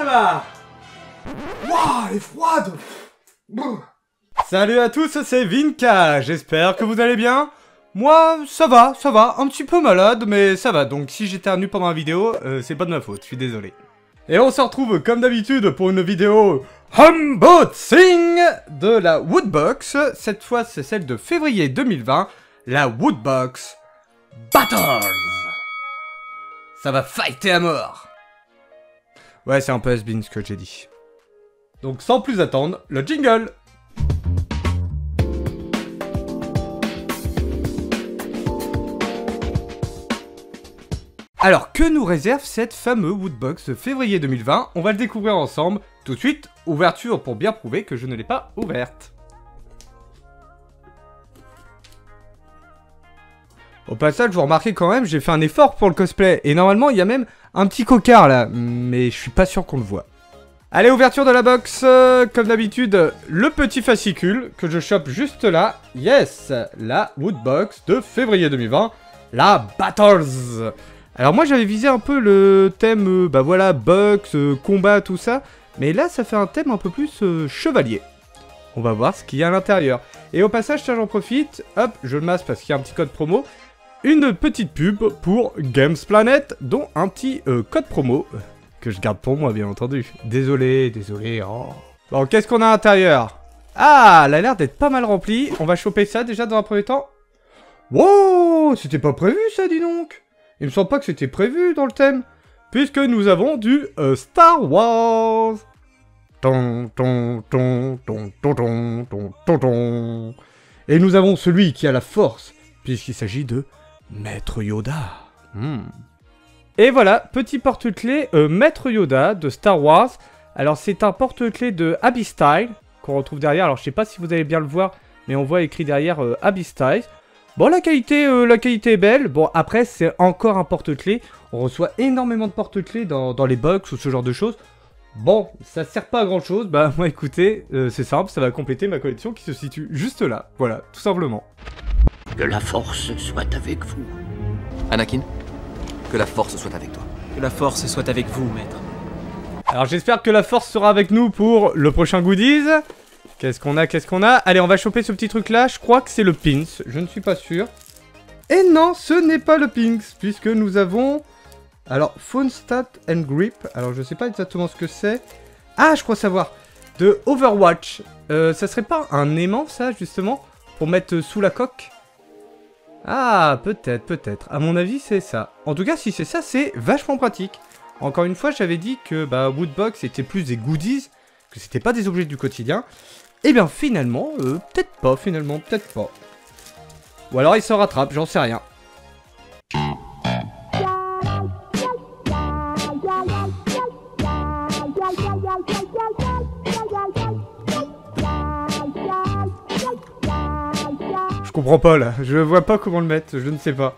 ça va? Wouah, elle est froide. Salut à tous, c'est Vinka, j'espère que vous allez bien. Moi, ça va, un petit peu malade, mais ça va. Donc si j'éternue pendant la vidéo, c'est pas de ma faute, je suis désolé. Et on se retrouve comme d'habitude pour une vidéo unboxing de la Woodbox. Cette fois, c'est celle de février 2020, la Woodbox Battles. Ça va fighter à mort. Ouais, c'est un peu has-been ce que j'ai dit. Donc sans plus attendre, le jingle. Alors, que nous réserve cette fameuse Woodbox de février 2020? On va le découvrir ensemble. Tout de suite, ouverture pour bien prouver que je ne l'ai pas ouverte. Au passage, vous remarquez quand même, j'ai fait un effort pour le cosplay. Et normalement, il y a même un petit cocard là. Mais je suis pas sûr qu'on le voit. Allez, ouverture de la box. Comme d'habitude, le petit fascicule que je chope juste là. Yes, la Woodbox de février 2020. La Battles. Alors moi j'avais visé un peu le thème, bah voilà, box, combat, tout ça. Mais là ça fait un thème un peu plus chevalier. On va voir ce qu'il y a à l'intérieur. Et au passage, tiens, j'en profite, hop, je le masse parce qu'il y a un petit code promo. Une petite pub pour Games Planet, dont un petit code promo, que je garde pour moi bien entendu. Désolé, oh. Bon, qu'est-ce qu'on a à l'intérieur? Ah, elle a l'air d'être pas mal remplie. On va choper ça déjà dans un premier temps. Wow, c'était pas prévu ça, dis donc. Il me semble pas que c'était prévu dans le thème, puisque nous avons du Star Wars. Et nous avons celui qui a la force, puisqu'il s'agit de Maître Yoda. Et voilà, petit porte-clés Maître Yoda de Star Wars. Alors c'est un porte-clés de Abyss Style, qu'on retrouve derrière. Alors je sais pas si vous allez bien le voir, mais on voit écrit derrière Abyss Style. Bon, la qualité est belle. Bon, après, c'est encore un porte-clés. On reçoit énormément de porte-clés dans les box ou ce genre de choses. Bon, ça sert pas à grand-chose. Bah, moi, écoutez, c'est simple, ça va compléter ma collection qui se situe juste là. Voilà, tout simplement. Que la force soit avec vous. Anakin, que la force soit avec toi. Que la force soit avec vous, maître. Alors, j'espère que la force sera avec nous pour le prochain goodies. Qu'est-ce qu'on a? Allez, on va choper ce petit truc-là. Je crois que c'est le pins. Je ne suis pas sûr. Et non, ce n'est pas le pins, puisque nous avons... Alors, Phone Stat and Grip. Alors, je sais pas exactement ce que c'est. Ah, je crois savoir. De Overwatch. Ça serait pas un aimant, ça, justement? Pour mettre sous la coque? Ah, peut-être. À mon avis, c'est ça. En tout cas, si c'est ça, c'est vachement pratique. Encore une fois, j'avais dit que Woodbox était plus des goodies, que c'était pas des objets du quotidien. Eh bien finalement, peut-être pas, Ou alors il se rattrape, j'en sais rien. Je comprends pas là, je vois pas comment le mettre, je ne sais pas.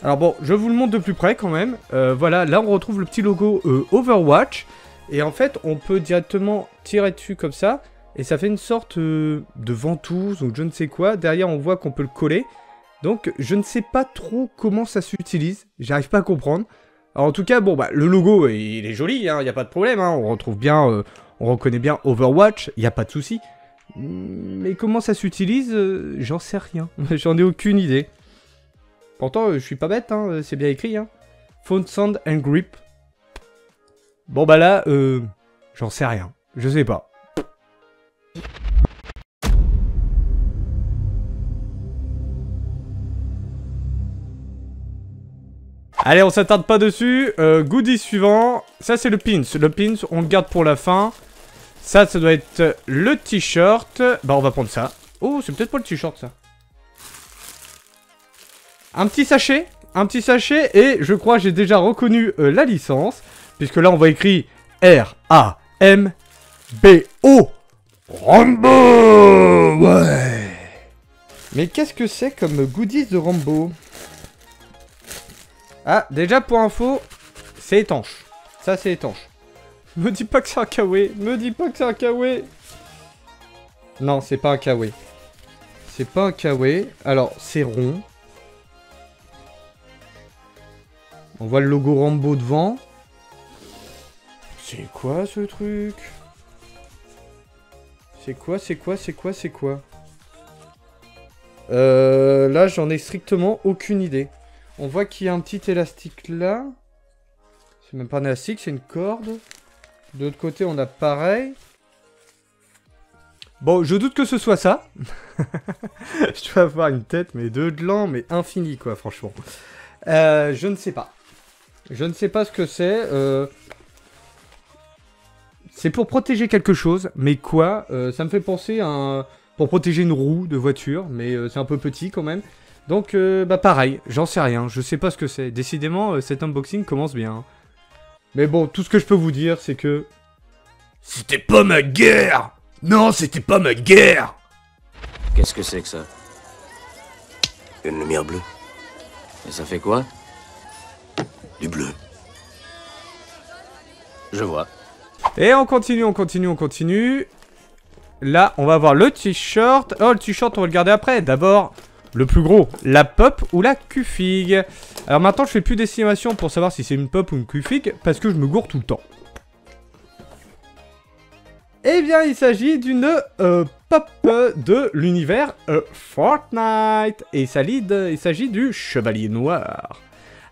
Alors bon, je vous le montre de plus près quand même. Voilà, là on retrouve le petit logo Overwatch. Et en fait, on peut directement tirer dessus comme ça. Et ça fait une sorte de ventouse ou je ne sais quoi. Derrière, on voit qu'on peut le coller. Donc, je ne sais pas trop comment ça s'utilise. J'arrive pas à comprendre. Alors, en tout cas, bon, bah, le logo, il est joli, hein, y a pas de problème. Hein, on retrouve bien, on reconnaît bien Overwatch, y a pas de souci. Mais comment ça s'utilise, j'en sais rien. J'en ai aucune idée. Pourtant, je suis pas bête, hein, c'est bien écrit. Hein. Phone Sound and Grip. Bon, bah là, j'en sais rien. Je sais pas. Allez, on s'attarde pas dessus. Goodie suivant. Ça, c'est le pins. Le pins, on le garde pour la fin. Ça doit être le t-shirt. Bah, on va prendre ça. Oh, c'est peut-être pas le t-shirt, ça. Un petit sachet. Et je crois que j'ai déjà reconnu la licence. Puisque là, on voit écrit R-A-M-B-O. Rambo. Ouais. Mais qu'est-ce que c'est comme goodies de Rambo? Ah, déjà pour info, c'est étanche. Ça, c'est étanche. Me dis pas que c'est un kawaii. Non, c'est pas un kawaii. Alors, c'est rond. On voit le logo Rambo devant. C'est quoi ce truc? C'est quoi? Là, j'en ai strictement aucune idée. On voit qu'il y a un petit élastique là. C'est même pas un élastique, c'est une corde. De l'autre côté, on a pareil. Bon, je doute que ce soit ça. Je dois avoir une tête, mais de gland, mais infini, quoi, franchement. Je ne sais pas. Je ne sais pas ce que c'est. C'est pour protéger quelque chose, mais quoi? Ça me fait penser à un... Pour protéger une roue de voiture, mais c'est un peu petit quand même. Donc, bah pareil, j'en sais rien, je sais pas ce que c'est. Décidément, cet unboxing commence bien. Mais bon, tout ce que je peux vous dire, c'est que... C'était pas ma guerre! Non, c'était pas ma guerre! Qu'est-ce que c'est que ça? Une lumière bleue. Et ça fait quoi? Du bleu. Je vois. Et on continue. Là, on va voir le t-shirt. Oh, le t-shirt, on va le garder après. D'abord, le plus gros, la pop ou la Q-Fig. Alors maintenant, je fais plus d'estimation pour savoir si c'est une pop ou une Q-Fig, parce que je me gourre tout le temps. Eh bien, il s'agit d'une pop de l'univers Fortnite. Et il s'agit du Chevalier Noir.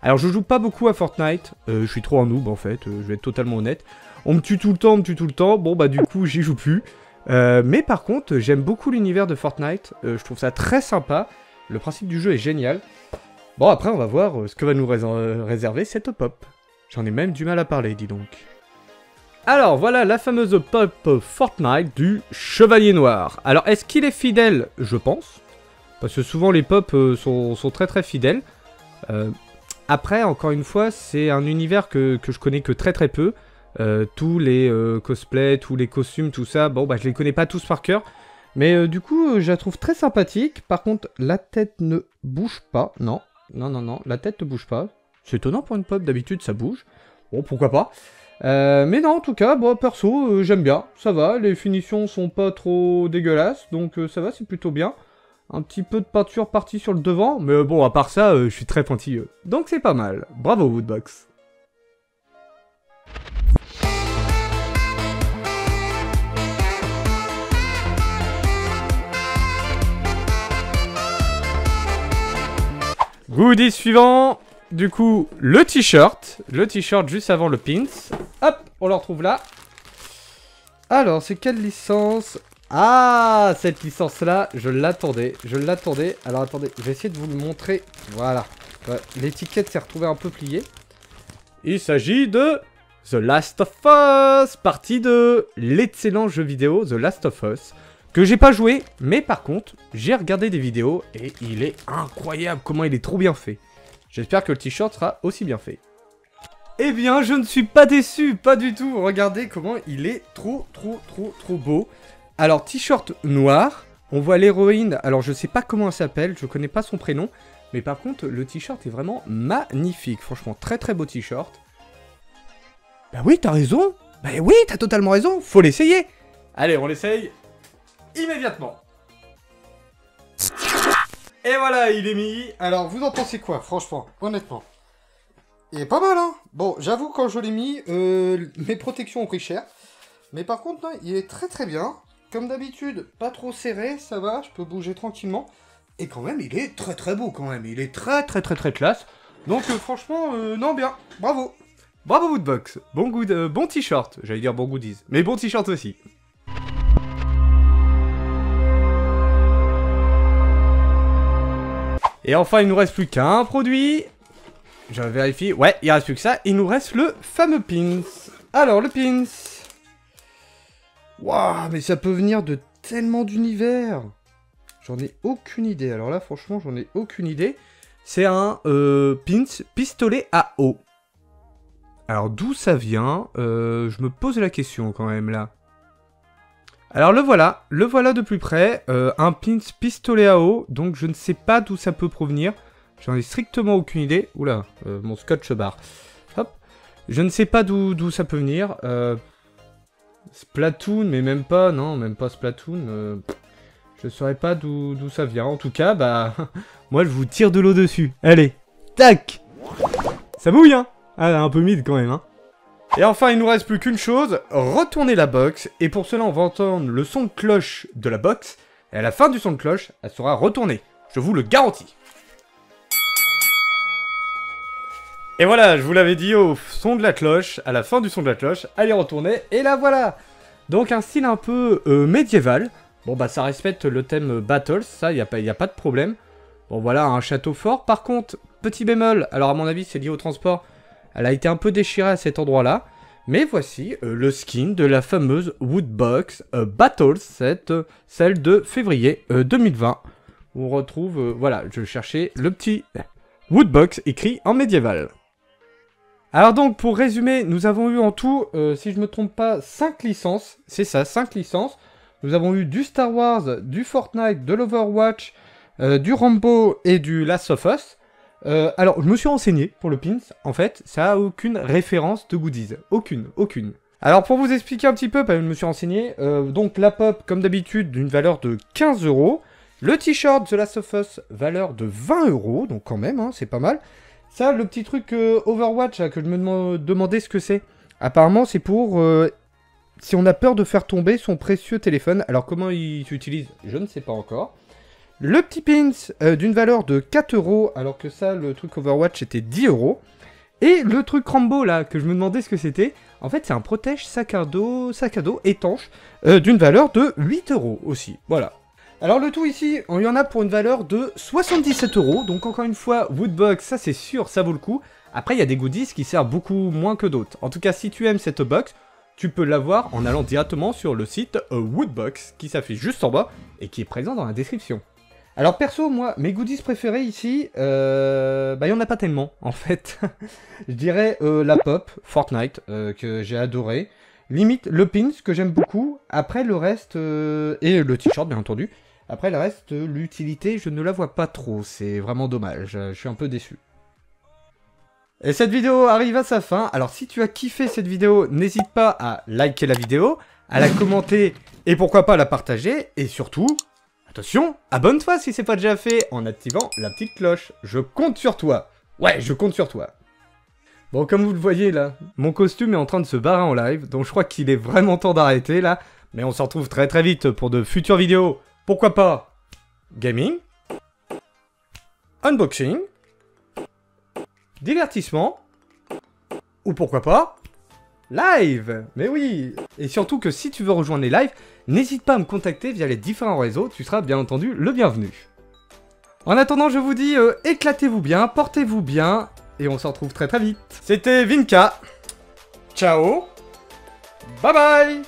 Alors, je joue pas beaucoup à Fortnite. Je suis trop un noob, en fait. Je vais être totalement honnête. On me tue tout le temps. Bon, bah, du coup, j'y joue plus. Mais par contre, j'aime beaucoup l'univers de Fortnite. Je trouve ça très sympa. Le principe du jeu est génial. Bon, après, on va voir ce que va nous réserver cette pop. J'en ai même du mal à parler, dis donc. Alors, voilà la fameuse pop Fortnite du Chevalier Noir. Alors, est-ce qu'il est fidèle? Je pense. Parce que souvent, les pop sont très très fidèles. Après, encore une fois, c'est un univers que je connais que très très peu. Tous les cosplays, tous les costumes, tout ça, bon bah je les connais pas tous par cœur. Mais du coup, je la trouve très sympathique. Par contre, la tête ne bouge pas. Non, la tête ne bouge pas. C'est étonnant pour une pop, d'habitude ça bouge. Bon, pourquoi pas. Mais non, en tout cas, bon, perso, j'aime bien. Ça va, les finitions sont pas trop dégueulasses. Donc ça va, c'est plutôt bien. Un petit peu de peinture partie sur le devant. Mais bon, à part ça, je suis très pointilleux. Donc c'est pas mal. Bravo, Woodbox. Goodie suivant, du coup, le t-shirt. Le t-shirt juste avant le pins. Hop, on le retrouve là. Alors, c'est quelle licence? Ah, cette licence-là, je l'attendais. Alors, attendez, je vais essayer de vous le montrer. Voilà. Ouais, l'étiquette s'est retrouvée un peu pliée. Il s'agit de The Last of Us, partie 2. L'excellent jeu vidéo The Last of Us. Que j'ai pas joué, mais par contre, j'ai regardé des vidéos et il est incroyable comment il est trop bien fait. J'espère que le t-shirt sera aussi bien fait. Eh bien, je ne suis pas déçu, pas du tout. Regardez comment il est trop beau. Alors, t-shirt noir, on voit l'héroïne, alors je sais pas comment elle s'appelle, je connais pas son prénom, mais par contre, le t-shirt est vraiment magnifique. Franchement, très beau t-shirt. Bah oui, t'as raison. Bah oui, t'as totalement raison, faut l'essayer. Allez, on l'essaye. Immédiatement. Et voilà, il est mis. Alors, vous en pensez quoi, franchement, honnêtement? Il est pas mal, hein. Bon, j'avoue, quand je l'ai mis, mes protections ont pris cher. Mais par contre, non, il est très bien. Comme d'habitude, pas trop serré, ça va, je peux bouger tranquillement. Et quand même, il est très beau, quand même. Il est très classe. Donc, franchement, non, bien. Bravo. Bravo, Woodbox. Bon t-shirt. J'allais dire bon goodies. Mais bon t-shirt aussi. Et enfin, il nous reste plus qu'un produit. Je vérifie. Ouais, il reste plus que ça. Il nous reste le fameux pins. Alors, le pins. Waouh, mais ça peut venir de tellement d'univers. J'en ai aucune idée. Alors là, franchement, j'en ai aucune idée. C'est un pins pistolet à eau. Alors, d'où ça vient? Je me pose la question quand même là. Alors le voilà de plus près, un pins pistolet à eau, donc je ne sais pas d'où ça peut provenir, j'en ai strictement aucune idée. Oula, mon scotch barre. Hop, je ne sais pas d'où ça peut venir, Splatoon, mais même pas, non, même pas Splatoon, je saurais pas d'où ça vient, en tout cas, bah, moi je vous tire de l'eau dessus, allez, tac. Ça bouille, hein. Ah, un peu mid quand même, hein. Et enfin, il nous reste plus qu'une chose, retourner la box. Et pour cela, on va entendre le son de cloche de la box. Et à la fin du son de cloche, elle sera retournée. Je vous le garantis. Et voilà, je vous l'avais dit au son de la cloche, à la fin du son de la cloche, elle est retournée. Et là, voilà. Donc un style un peu médiéval. Bon bah ça respecte le thème Battles, ça, y a pas de problème. Bon voilà, un château fort. Par contre, petit bémol, alors à mon avis c'est lié au transport. Elle a été un peu déchirée à cet endroit-là. Mais voici le skin de la fameuse Woodbox Battles, celle de février 2020. On retrouve, voilà, je cherchais le petit Woodbox écrit en médiéval. Alors donc, pour résumer, nous avons eu en tout, si je me trompe pas, 5 licences. C'est ça, 5 licences. Nous avons eu du Star Wars, du Fortnite, de l'Overwatch, du Rambo et du Last of Us. Alors, je me suis renseigné pour le pins. En fait, ça a aucune référence de goodies. Aucune. Alors, pour vous expliquer un petit peu, je me suis renseigné. Donc, la pop, comme d'habitude, d'une valeur de 15 €. Le t-shirt The Last of Us, valeur de 20 €. Donc, quand même, hein, c'est pas mal. Ça, le petit truc Overwatch, là, que je me demandais ce que c'est. Apparemment, c'est pour... si on a peur de faire tomber son précieux téléphone. Alors, comment il s'utilise? Je ne sais pas encore. Le petit pins d'une valeur de 4 €, alors que ça, le truc Overwatch, était 10 €. Et le truc Rambo, là, que je me demandais ce que c'était. En fait, c'est un protège sac à dos étanche, d'une valeur de 8 € aussi. Voilà. Alors le tout ici, il y en a pour une valeur de 77 €. Donc encore une fois, Woodbox, ça c'est sûr, ça vaut le coup. Après, il y a des goodies qui servent beaucoup moins que d'autres. En tout cas, si tu aimes cette box, tu peux l'avoir en allant directement sur le site Woodbox, qui s'affiche juste en bas, et qui est présent dans la description. Alors perso, moi, mes goodies préférés ici, il n'y en a pas tellement, en fait. Je dirais la pop, Fortnite, que j'ai adoré. Limite, le pins, que j'aime beaucoup. Après, le reste, et le t-shirt, bien entendu. Après, le reste, l'utilité, je ne la vois pas trop. C'est vraiment dommage. Je suis un peu déçu. Et cette vidéo arrive à sa fin. Alors, si tu as kiffé cette vidéo, n'hésite pas à liker la vidéo, à la commenter et pourquoi pas la partager. Et surtout, attention, abonne-toi si c'est pas déjà fait en activant la petite cloche. Je compte sur toi. Ouais, je compte sur toi. Bon, comme vous le voyez là, mon costume est en train de se barrer en live. Donc, je crois qu'il est vraiment temps d'arrêter là. Mais on se retrouve très très vite pour de futures vidéos. Pourquoi pas gaming, unboxing, divertissement, ou pourquoi pas live. Mais oui. Et surtout que si tu veux rejoindre les lives, n'hésite pas à me contacter via les différents réseaux, tu seras bien entendu le bienvenu. En attendant, je vous dis éclatez-vous bien, portez-vous bien, et on se retrouve très très vite. C'était Vinka. Ciao. Bye bye.